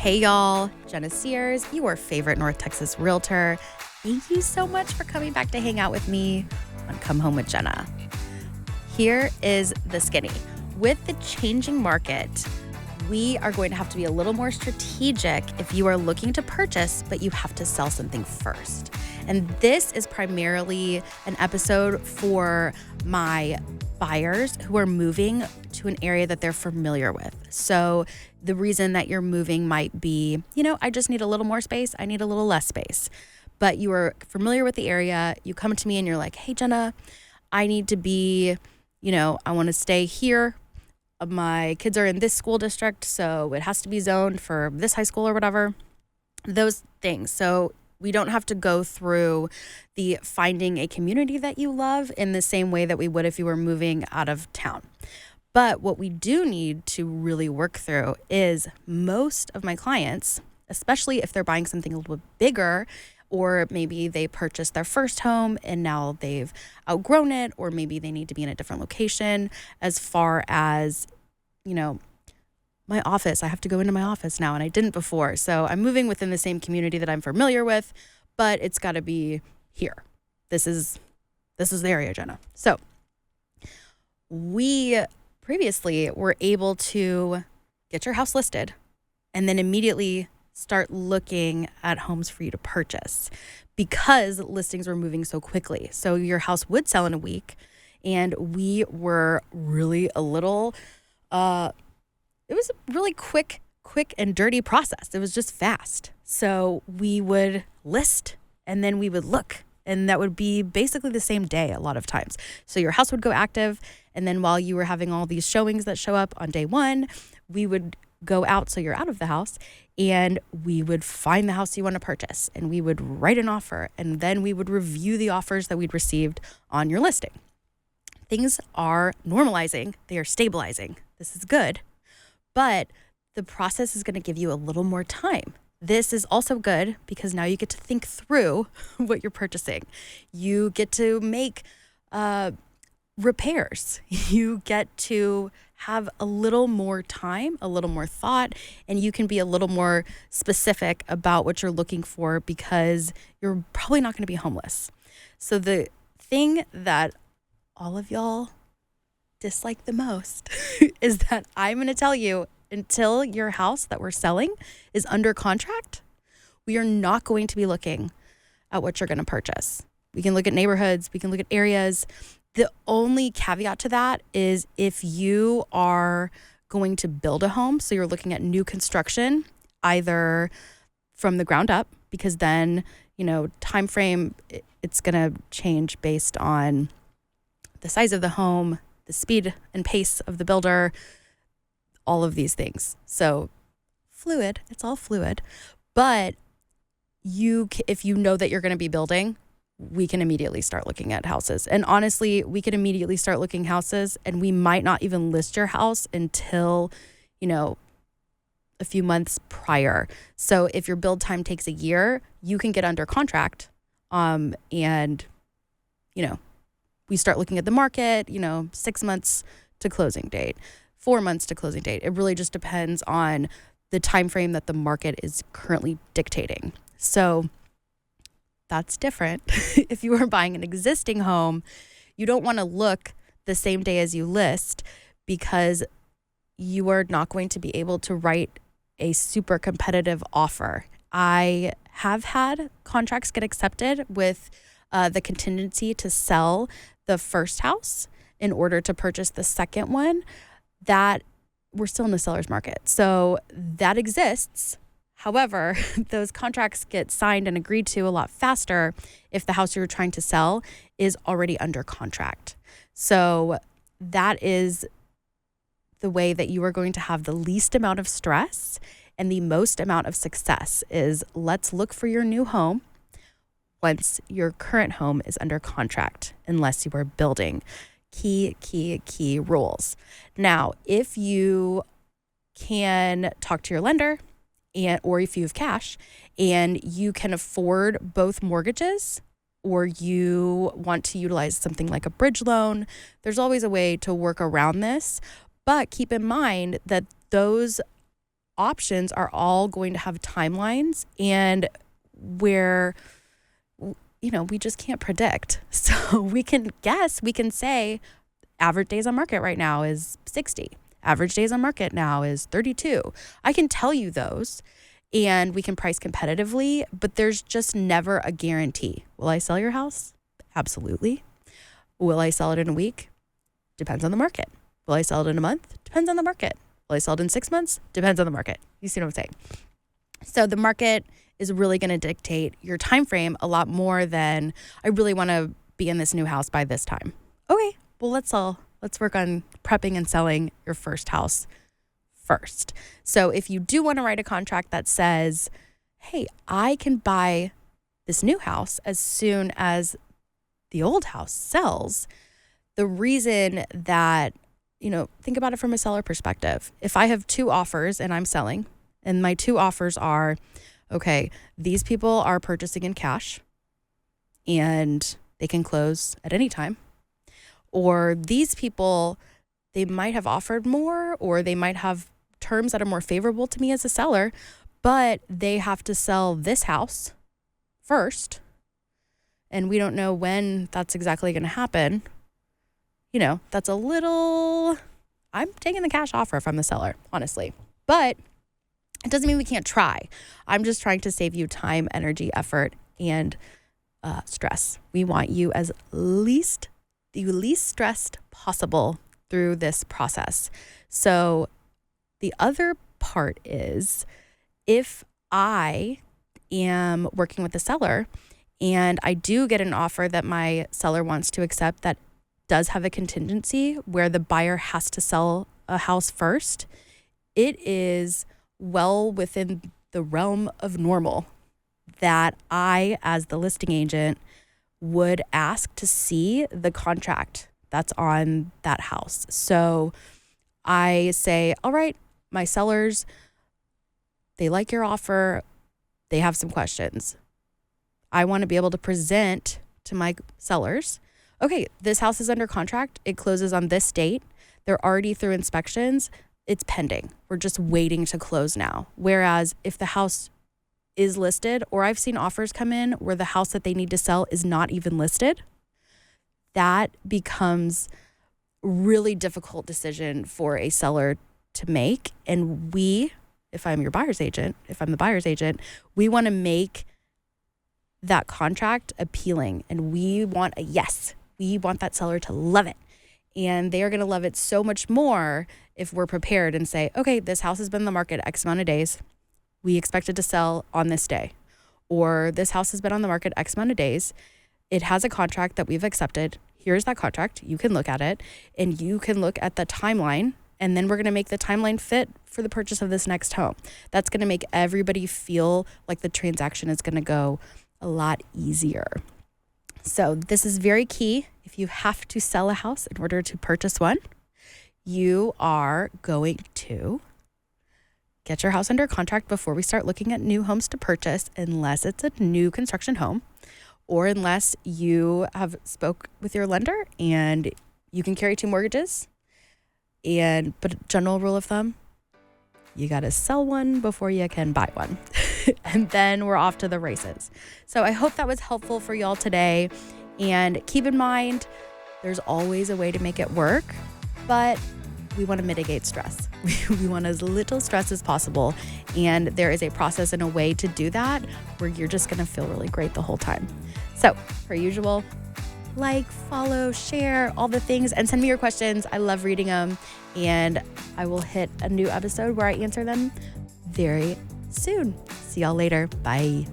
Hey y'all, Jennah Sears, your favorite North Texas realtor. Thank you so much for coming back to hang out with me on Come Home with Jennah. Here is the skinny. With the changing market, we are going to have to be a little more strategic if you are looking to purchase, but you have to sell something first. And this is primarily an episode for my buyers who are moving to an area that they're familiar with. So the reason that you're moving might be, I just need a little more space. I need a little less space. But you are familiar with the area. You come to me and you're like, hey, Jennah, I need to be, I want to stay here. My kids are in this school district, so it has to be zoned for this high school or whatever. Those things. So we don't have to go through the finding a community that you love in the same way that we would if you were moving out of town. But what we do need to really work through is most of my clients, especially if they're buying something a little bit bigger, or maybe they purchased their first home and now they've outgrown it, or maybe they need to be in a different location as far as, my office. I have to go into my office now and I didn't before. So I'm moving within the same community that I'm familiar with, but it's got to be here. This is the area, Jennah. So we previously were able to get your house listed and then immediately start looking at homes for you to purchase because listings were moving so quickly. So your house would sell in a week, and we were really a little, it was a really quick and dirty process. It was just fast. So we would list and then we would look, and that would be basically the same day a lot of times. So your house would go active, and then while you were having all these showings that show up on day one, we would go out, so you're out of the house, and we would find the house you want to purchase, and we would write an offer, and then we would review the offers that we'd received on your listing. Things are normalizing. They are stabilizing. This is good, but the process is going to give you a little more time. This is also good because now you get to think through what you're purchasing. You get to make repairs. You get to have a little more time, a little more thought, and you can be a little more specific about what you're looking for because you're probably not going to be homeless. So the thing that all of y'all dislike the most is that I'm going to tell you, until your house that we're selling is under contract, we are not going to be looking at what you're going to purchase. We can look at neighborhoods, we can look at areas. The only caveat to that is if you are going to build a home, so you're looking at new construction, either from the ground up, because then, time frame, it's going to change based on the size of the home, the speed and pace of the builder, all of these things. So fluid, it's all fluid. But if you know that you're going to be building, we can immediately start looking at houses. And honestly, we can immediately start looking houses, and we might not even list your house until, a few months prior. So if your build time takes a year, you can get under contract. And we start looking at the market, 6 months to closing date, 4 months to closing date. It really just depends on the time frame that the market is currently dictating. So that's different. If you are buying an existing home, you don't want to look the same day as you list because you are not going to be able to write a super competitive offer. I have had contracts get accepted with the contingency to sell the first house in order to purchase the second one. That we're still in the seller's market. So that exists. However, those contracts get signed and agreed to a lot faster if the house you're trying to sell is already under contract. So that is the way that you are going to have the least amount of stress and the most amount of success is let's look for your new home once your current home is under contract, unless you are building. Key rules. Now, if you can talk to your lender or if you have cash and you can afford both mortgages, or you want to utilize something like a bridge loan, there's always a way to work around this. But keep in mind that those options are all going to have timelines and where, we just can't predict. So we can guess, we can say average days on market right now is 60. Average days on market now is 32. I can tell you those and we can price competitively, but there's just never a guarantee. Will I sell your house? Absolutely. Will I sell it in a week? Depends on the market. Will I sell it in a month? Depends on the market. Will I sell it in 6 months? Depends on the market. You see what I'm saying? So the market is really going to dictate your time frame a lot more than I really want to be in this new house by this time. Okay, well, let's work on prepping and selling your first house first. So if you do want to write a contract that says, hey, I can buy this new house as soon as the old house sells, the reason that, think about it from a seller perspective. If I have 2 offers and I'm selling, and my 2 offers are, okay, these people are purchasing in cash and they can close at any time. Or these people, they might have offered more or they might have terms that are more favorable to me as a seller, but they have to sell this house first. And we don't know when that's exactly going to happen. That's a little, I'm taking the cash offer from the seller, honestly. But it doesn't mean we can't try. I'm just trying to save you time, energy, effort, and stress. We want you the least stressed possible through this process. So the other part is if I am working with the seller and I do get an offer that my seller wants to accept that does have a contingency where the buyer has to sell a house first, it is well within the realm of normal that I, as the listing agent, would ask to see the contract that's on that house. So I say, all right, my sellers, they like your offer. They have some questions. I want to be able to present to my sellers, okay, this house is under contract. It closes on this date. They're already through inspections. It's pending. We're just waiting to close now. Whereas if the house is listed, or I've seen offers come in where the house that they need to sell is not even listed, that becomes a really difficult decision for a seller to make. And if I'm the buyer's agent, we want to make that contract appealing. And we want a yes. We want that seller to love it. And they are going to love it so much more if we're prepared and say, okay, this house has been in the market X amount of days. We expect it to sell on this day. Or this house has been on the market X amount of days. It has a contract that we've accepted. Here's that contract. You can look at it and you can look at the timeline. And then we're going to make the timeline fit for the purchase of this next home. That's going to make everybody feel like the transaction is going to go a lot easier. So this is very key. If you have to sell a house in order to purchase one, you are going to get your house under contract before we start looking at new homes to purchase, unless it's a new construction home or unless you have spoke with your lender and you can carry 2 mortgages. But a general rule of thumb, you got to sell one before you can buy one. And then we're off to the races. So I hope that was helpful for y'all today. And keep in mind, there's always a way to make it work, but we want to mitigate stress. We want as little stress as possible. And there is a process and a way to do that where you're just going to feel really great the whole time. So, per usual, like, follow, share, all the things, and send me your questions. I love reading them. And I will hit a new episode where I answer them very soon. See y'all later. Bye.